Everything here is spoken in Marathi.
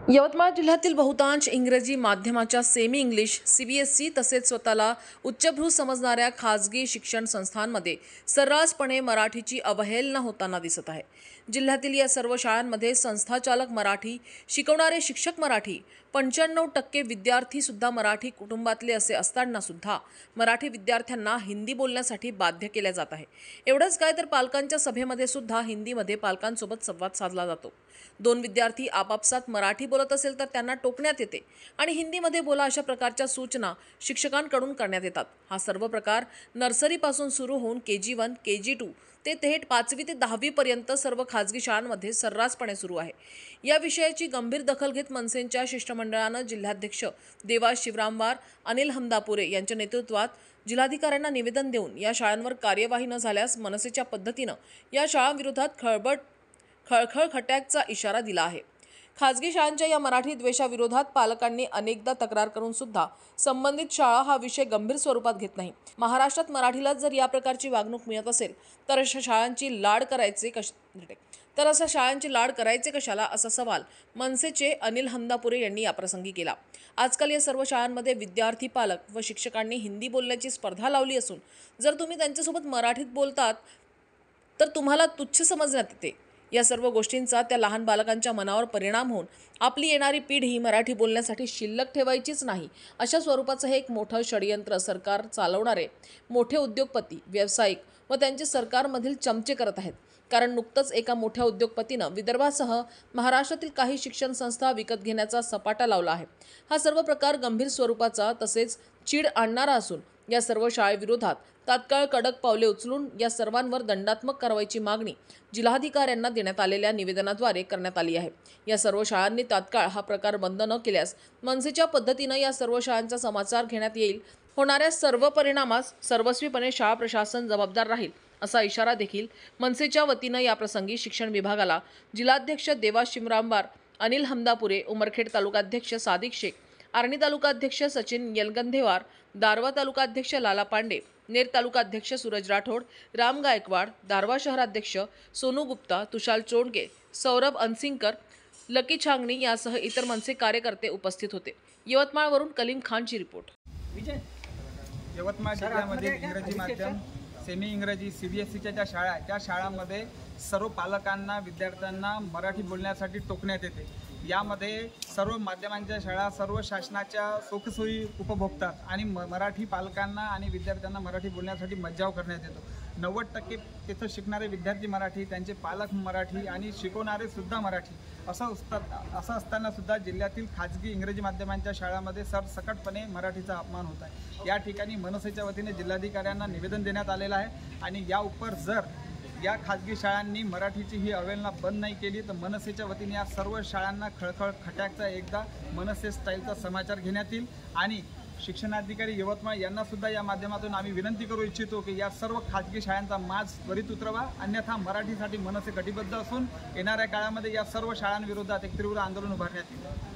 यवतमाळ जिल्ह्यातील बहुतांश इंग्रजी माध्यमाच्या सेमी इंग्लिश, सीबीएसई तसेच स्वतःला उच्चभ्रू समजणाऱ्या खाजगी शिक्षण संस्थांमध्ये सर्रासपणे मराठीची अवहेलना होताना दिसत आहे। जिल्ह्यातील या सर्व शाळांमध्ये संस्थाचालक मराठी, शिकवणारे शिक्षक मराठी, 95% विद्यार्थी सुद्धा मराठी कुटुंबातले असे असताना सुद्धा मराठी विद्यार्थ्यांना हिंदी बोलण्यासाठी बाध्य केले जात आहे। एवढंच काय तर पालकांच्या सभेमध्ये सुद्धा हिंदीमध्ये पालकांसोबत संवाद साधला जातो। दोन विद्यार्थी आपापसात मराठी बोलत असेल तर त्यांना टोकण्यात येते आणि हिंदीमध्ये बोला अशा प्रकारच्या सूचना शिक्षकांकडून करण्यात येतात। हा सर्व प्रकार नर्सरीपासून सुरू होऊन KG1, KG2 ते थेट 5वी ते 10वी पर्यंत सर्व खाजगी शाळांमध्ये सर्रासपणे सुरू आहे। या विषयाची गंभीर दखल घेत मनसेच्या शिष्टमंडळानं जिल्हाध्यक्ष देवास शिवरामवार, अनिल हमदापुरे यांच्या नेतृत्वात जिल्हाधिकाऱ्यांना निवेदन देऊन या शाळांवर कार्यवाही न झाल्यास मनसेच्या पद्धतीनं या शाळांविरोधात खळखळ खट्याकचा इशारा दिला आहे। खाजगी शाळांच्या या मराठी द्वेषाविरोधात पालकांनी अनेकदा तक्रार करून सुद्धा संबंधित शाळा हा विषय गंभीर स्वरूपात घेत नाही। महाराष्ट्रात मराठीला जर या प्रकारची वागणूक मिळत असेल तर अशा शाळांची लाड करायचे कशाला असा सवाल मनसेचे अनिल हमदापुरे यांनी याप्रसंगी केला। आजकाल या सर्व शाळांमध्ये विद्यार्थी, पालक व शिक्षकांनी हिंदी बोलण्याची स्पर्धा लावली असून जर तुम्ही त्यांच्यासोबत मराठीत बोलतात तर तुम्हाला तुच्छ समजण्यात येते। या सर्व गोष्टींचा त्या लहान बालकांच्या मनावर परिणाम होऊन आपली येणारी पिढी मराठी बोलण्यासाठी शिल्लक ठेवायचीच नाही अशा स्वरूपाचं हे एक मोठं षडयंत्र सरकार चालवणारे मोठे उद्योगपती, व्यावसायिक व त्यांचे सरकारमधील चमचे करत आहेत। कारण नुकतंच एका मोठ्या उद्योगपतीनं विदर्भासह महाराष्ट्रातील काही शिक्षण संस्था विकत घेण्याचा सपाटा लावला आहे। हा सर्व प्रकार गंभीर स्वरूपाचा तसेच चीड आणणारा असून या सर्व शाळेविरोधात तात्काळ कडक पावले उचलून या सर्वांवर दंडात्मक कारवाईची मागणी जिल्हाधिकाऱ्यांना देण्यात आलेल्या निवेदनाद्वारे करण्यात आली आहे। या सर्व शाळांनी तात्काळ हा प्रकार बंद न केल्यास मनसेच्या पद्धतीनं या सर्व शाळांचा समाचार घेण्यात येईल। होणाऱ्या सर्व परिणामास सर्वस्वीपणे शाळा प्रशासन जबाबदार राहील असा इशारा देखील मनसेच्या वतीनं याप्रसंगी शिक्षण विभागाला जिल्हाध्यक्ष देवास शिवरामवार, अनिल हमदापुरे, उमरखेड तालुकाध्यक्ष सादिक शेख, आर्णी तालुकाध्यक्ष सचिन येलगंधेवार, दारवा तालुकाध्यक्ष लाला पांडे, नेर तालुकाध्यक्ष सूरज राठोड, राम गायकवाड, दारवा शहराध्यक्ष सोनू गुप्ता, तुषार चोंडके, सौरभ अनसिंगकर, लकी छांगणी यासह इतर मनसे कार्यकर्ते उपस्थित होते। यवतमाळवरून कलीम खानची रिपोर्ट। यवतमाळ जिल्ह्यामध्ये इंग्रजी माध्यम, सेमी इंग्रजी, सीबीएसईच्या ज्या शाळा आहेत त्या शाळांमध्ये सर्व पालकांना, विद्यार्थ्यांना मराठी बोलण्यासाठी टोकण्यात येते। यामध्ये सर्व माध्यमांच्या शाळा सर्व शासनाच्या सुखसोयी उपभोगतात आणि मराठी पालकांना आणि विद्यार्थ्यांना मराठी बोलण्यासाठी मज्जाव करण्यात येतो। 90% तिथं शिकणारे विद्यार्थी मराठी, त्यांचे पालक मराठी आणि शिकवणारे सुद्धा मराठी असं असताना सुद्धा जिल्ह्यातील खाजगी इंग्रजी माध्यमांच्या शाळांमध्ये सरसकटपणे मराठीचा अपमान होत आहे। या ठिकाणी मनसेच्या वतीने जिल्हाधिकाऱ्यांना निवेदन देण्यात आलेलं आहे आणि या उपर जर या खाजगी शाळांनी मराठीची ही अवहेलना बंद नाही केली तर मनसेच्या वतीने या सर्व शाळांना खळखळ खट्याकचा एकदा मनसे स्टाईलचा समाचार घेण्यात येईल आणि शिक्षणाधिकारी यवतमाळ यांना सुद्धा या माध्यमातून आम्ही विनंती करू इच्छितो की या सर्व खाजगी शाळांचा माज त्वरित उतरवा, अन्यथा मराठीसाठी मनसे कटिबद्ध असून येणाऱ्या काळामध्ये या सर्व शाळांविरोधात एक तीव्र आंदोलन उभारण्यात येईल।